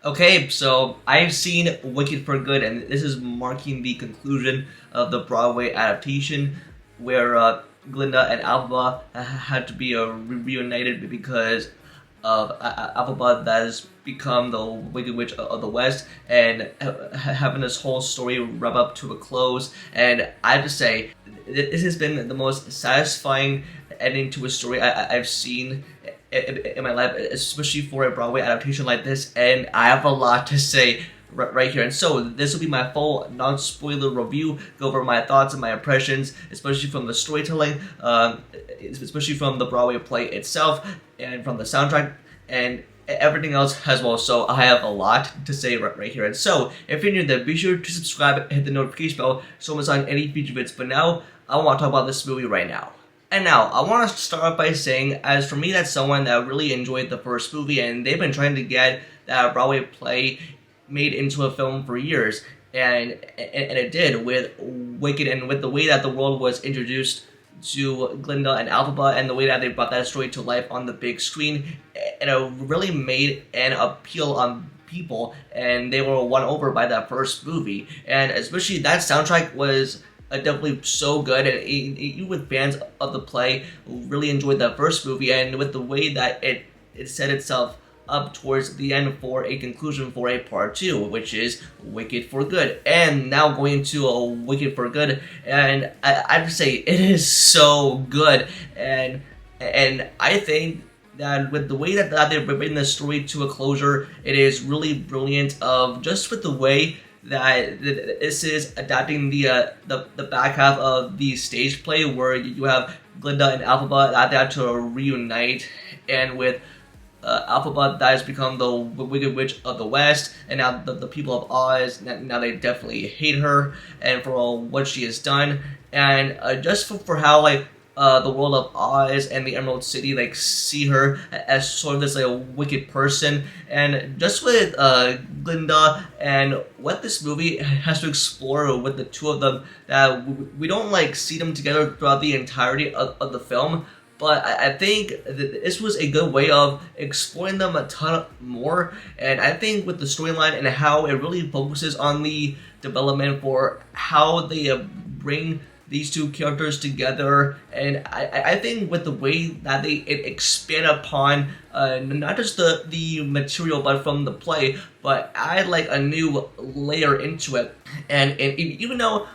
Okay, so I've seen Wicked for Good, and this is marking the conclusion of the Broadway adaptation, where Glinda and Elphaba had to be reunited because of Elphaba that has become the Wicked Witch of the West, and having this whole story wrap up to a close. And I have to say, this has been the most satisfying ending to a story I've seen in my life, especially for a Broadway adaptation like this, and I have a lot to say right here. And so this will be my full non-spoiler review, go over my thoughts and my impressions, especially from the storytelling, especially from the Broadway play itself, and from the soundtrack, and everything else as well. So I have a lot to say right here. And so if you're new there, be sure to subscribe and hit the notification bell so I'm on any future vids. But now I want to talk about this movie right now. And now, I want to start off by saying, as for me, that's someone that really enjoyed the first movie, and they've been trying to get that Broadway play made into a film for years, and it did with Wicked, and with the way that the world was introduced to Glinda and Elphaba, and the way that they brought that story to life on the big screen, and it really made an appeal on people, and they were won over by that first movie, and especially that soundtrack was definitely so good, and even with fans of the play really enjoyed that first movie, and with the way that it set itself up towards the end for a conclusion for a part 2, which is Wicked for Good. And now going to a Wicked for Good, and I have to say it is so good, and I think that with the way that they've written the story to a closure, it is really brilliant. Of just with the way that this is adapting the back half of the stage play, where you have Glinda and Elphaba that they have to reunite, and with Elphaba that has become the Wicked Witch of the West, and now the people of Oz, now they definitely hate her and for what she has done, and just for how the world of Oz and the Emerald City see her as sort of this wicked person, and just with Glinda and what this movie has to explore with the two of them, that we don't see them together throughout the entirety of the film. But I think this was a good way of exploring them a ton more, and I think with the storyline and how it really focuses on the development for how they bring these two characters together, and I think with the way that they expand upon not just the material but from the play, but add a new layer into it, and even though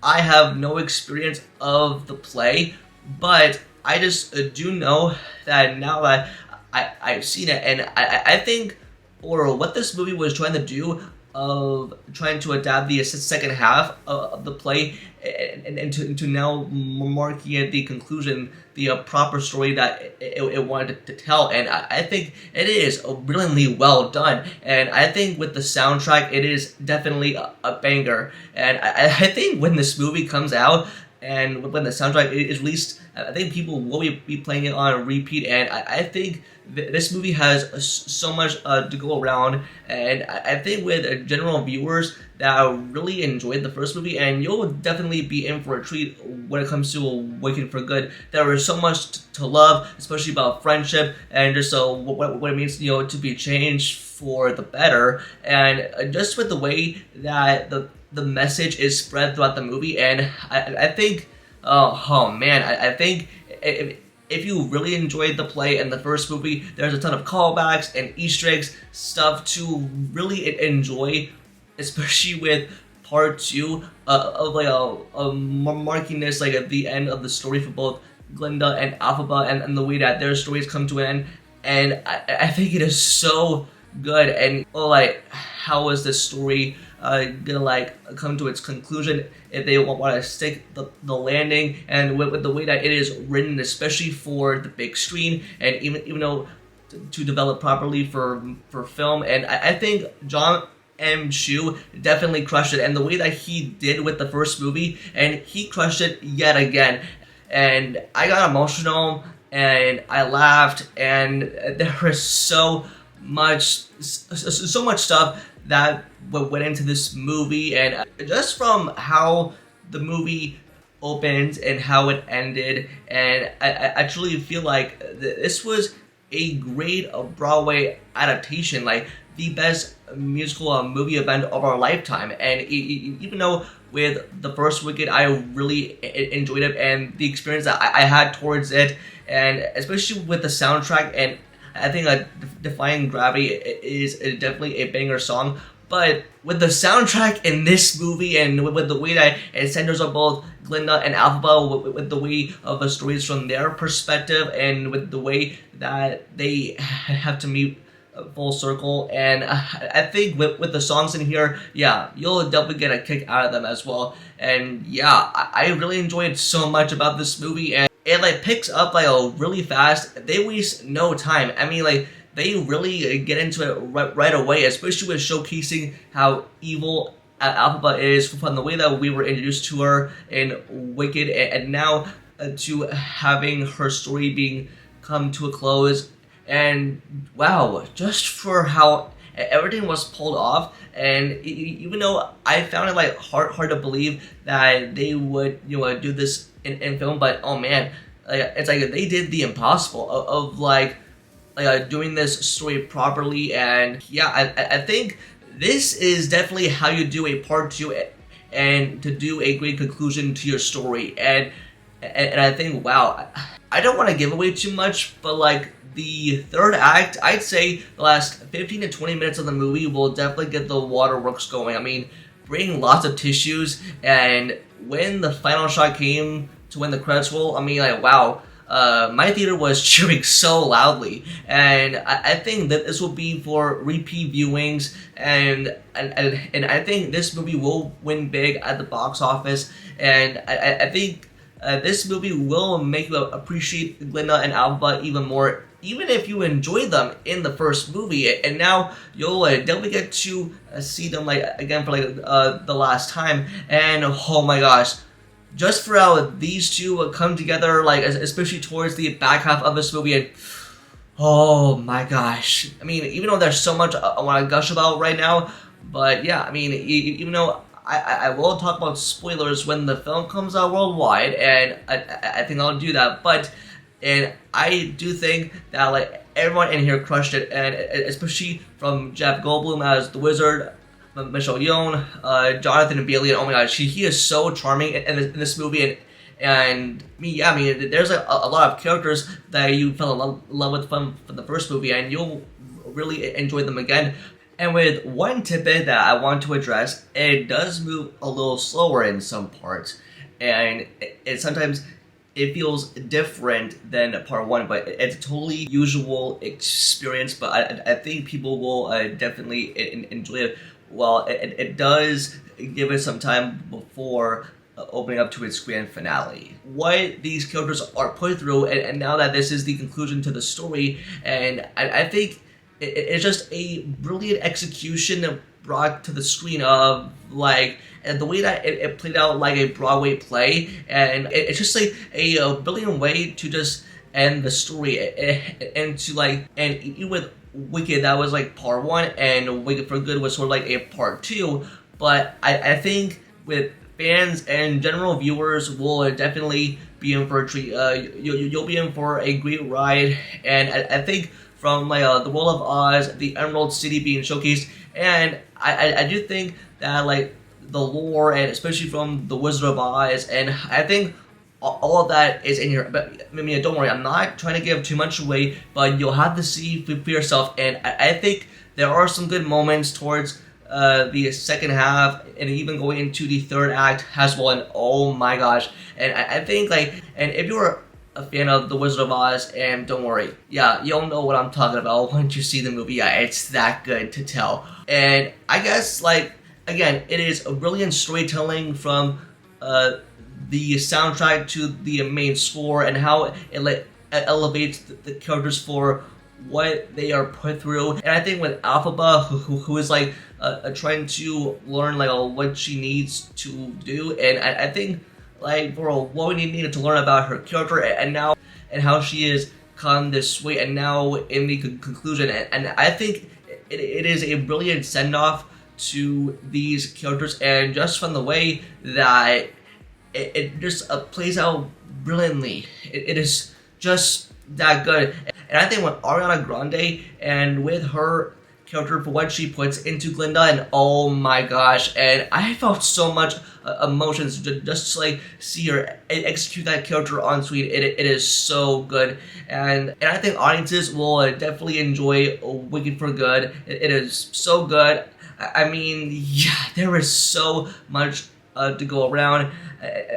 I have no experience of the play, but I just do know that now that I've seen it, and I think or what this movie was trying to do, of trying to adapt the second half of the play, and to now marking it the conclusion, the proper story that it wanted to tell. And I think it is brilliantly well done, and I think with the soundtrack it is definitely a banger. And I think when this movie comes out and when the soundtrack is released, I think people will be playing it on repeat, and I think this movie has so much to go around, and I think with general viewers that really enjoyed the first movie, and you'll definitely be in for a treat when it comes to Wicked for Good. There is so much to love, especially about friendship, and just what it means, to be changed for the better, and just with the way that the message is spread throughout the movie. And I think, oh man, I think if you really enjoyed the play and the first movie, there's a ton of callbacks and Easter eggs, stuff to really enjoy, especially with part 2 of marking this at the end of the story for both Glinda and Elphaba, and the way that their stories come to an end. And I think it is so good, and how is this story gonna come to its conclusion if they want to stick the landing, and with the way that it is written, especially for the big screen, and even though to develop properly for film. And I think Jon M definitely crushed it, and the way that he did with the first movie, and he crushed it yet again. And I got emotional and I laughed, and there was so much stuff that went into this movie, and just from how the movie opened and how it ended, and I truly feel like this was a great Broadway adaptation. the best musical movie event of our lifetime. And even though with the first Wicked I really enjoyed it, and the experience that I had towards it, and especially with the soundtrack, and I think Defying Gravity is definitely a banger song. But with the soundtrack in this movie, and with the way that it centers on both Glinda and Elphaba, with the way of the stories from their perspective, and with the way that they have to meet full circle, and I think with the songs in here, yeah, you'll definitely get a kick out of them as well. And yeah, I really enjoyed so much about this movie, and it like picks up like really fast. They waste no time. I mean, like, they really get into it right away, especially with showcasing how evil Elphaba is, from the way that we were introduced to her in Wicked, and now to having her story being come to a close. And wow, just for how everything was pulled off, and even though I found it like hard to believe that they would do this in film, but oh man, like, it's like they did the impossible of doing this story properly. And yeah, I think this is definitely how you do a part 2 and to do a great conclusion to your story. And I think, wow, I don't want to give away too much, but like the third act, I'd say the last 15 to 20 minutes of the movie will definitely get the waterworks going. I mean, bring lots of tissues, and when the final shot came to when the credits roll, I mean, like, wow, my theater was cheering so loudly. And I think that this will be for repeat viewings, and I think this movie will win big at the box office, and I think this movie will make you appreciate Glinda and Elphaba even more, even if you enjoyed them in the first movie, and now you'll definitely get to see them like again for like the last time. And oh my gosh, just for how these two come together, like especially towards the back half of this movie, and oh my gosh, I mean, even though there's so much I want to gush about right now, but yeah, I mean, even though I will talk about spoilers when the film comes out worldwide, and I think I'll do that, and I do think that like everyone in here crushed it, and especially from Jeff Goldblum as the Wizard, Michelle Yeoh, Jonathan Bailey, and oh my gosh, he is so charming in this movie, and I mean, there's a lot of characters that you fell in love with from the first movie, and you'll really enjoy them again. And with one tidbit that I want to address, it does move a little slower in some parts, and it sometimes it feels different than part 1, but it's a totally usual experience. But I think people will definitely enjoy it. Well, it does give it some time before opening up to its grand finale. What these characters are put through, and now that this is the conclusion to the story, and I think it's just a brilliant execution brought to the screen of like, and the way that it played out like a Broadway play, and it's just like a brilliant way to just end the story, and to like, and even with Wicked, that was like part 1, and Wicked for Good was sort of like a part 2, but I think with fans and general viewers will definitely be in for a treat. You'll be in for a great ride, and I think from like the World of Oz, the Emerald City being showcased, and I do think that like the lore, and especially from the Wizard of Oz, and I think all of that is in here. But I mean, don't worry, I'm not trying to give too much away, but you'll have to see for yourself. And I think there are some good moments towards the second half, and even going into the third act as well. And oh my gosh, and I think like, and if you're a fan of The Wizard of Oz, and don't worry, yeah, you'll know what I'm talking about once you see the movie. Yeah, it's that good to tell. And I guess like, again, it is a brilliant storytelling from the soundtrack to the main score, and how it elevates the characters for what they are put through. And I think with Elphaba, who is like trying to learn like what she needs to do, and I think like for what we needed to learn about her character, and now and how she has come this way, and now in the conclusion, and I think it is a brilliant send off to these characters, and just from the way that it just plays out brilliantly. It is just that good. And I think with Ariana Grande, and with her character for what she puts into Glinda, and oh my gosh, and I felt so much emotions just to like see her execute that character on screen. It is so good, and I think audiences will definitely enjoy Wicked for Good. It is so good. I mean, yeah, there is so much to go around.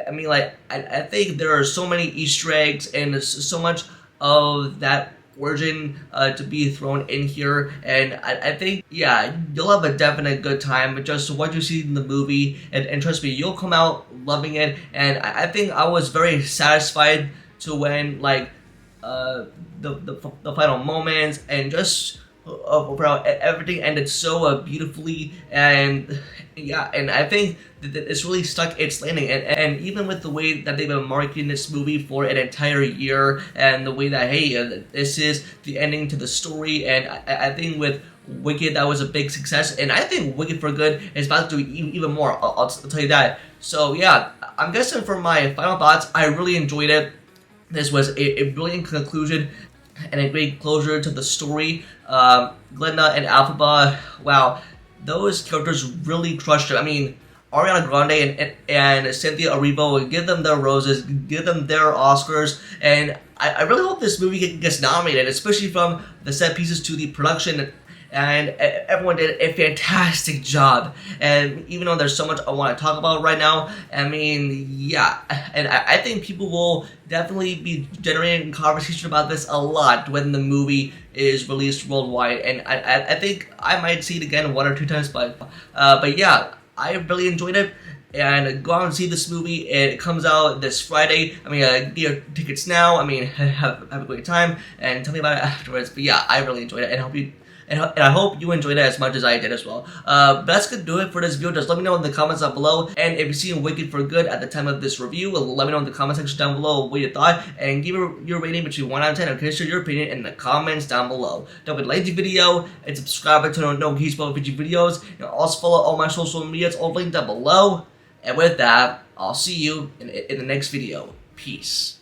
I mean, like, I think there are so many Easter eggs and so much of that origin to be thrown in here, and I think, yeah, you'll have a definite good time with just what you see in the movie, and trust me, you'll come out loving it. And I think I was very satisfied to when, like, the final moments, and just overall everything ended so beautifully. And yeah, and I think that it's really stuck its landing, and even with the way that they've been marketing this movie for an entire year, and the way that, hey, this is the ending to the story, and I think with Wicked, that was a big success, and I think Wicked for Good is about to do even more, I'll tell you that. So yeah, I'm guessing for my final thoughts, I really enjoyed it. This was a brilliant conclusion and a great closure to the story. Glinda and Elphaba, wow, those characters really crushed it. I mean, Ariana Grande and Cynthia Erivo, give them their roses, give them their Oscars, and I really hope this movie gets nominated, especially from the set pieces to the production. And everyone did a fantastic job. And even though there's so much I want to talk about right now, I mean, yeah. And I think people will definitely be generating conversation about this a lot when the movie is released worldwide. And I think I might see it again 1 or 2 times. But yeah, I really enjoyed it. And go out and see this movie. It comes out this Friday. I mean, get your tickets now. I mean, have a great time. And tell me about it afterwards. But yeah, I really enjoyed it. And I hope you... And I hope you enjoyed it as much as I did as well. But that's gonna do it for this video. Just let me know in the comments down below. And if you've seen Wicked for Good at the time of this review, let me know in the comment section down below what you thought. And give your rating between 1 out of 10. And share your opinion in the comments down below. Don't forget to like the video and subscribe to know notifications about future videos. And also follow all my social medias, all linked down below. And with that, I'll see you in the next video. Peace.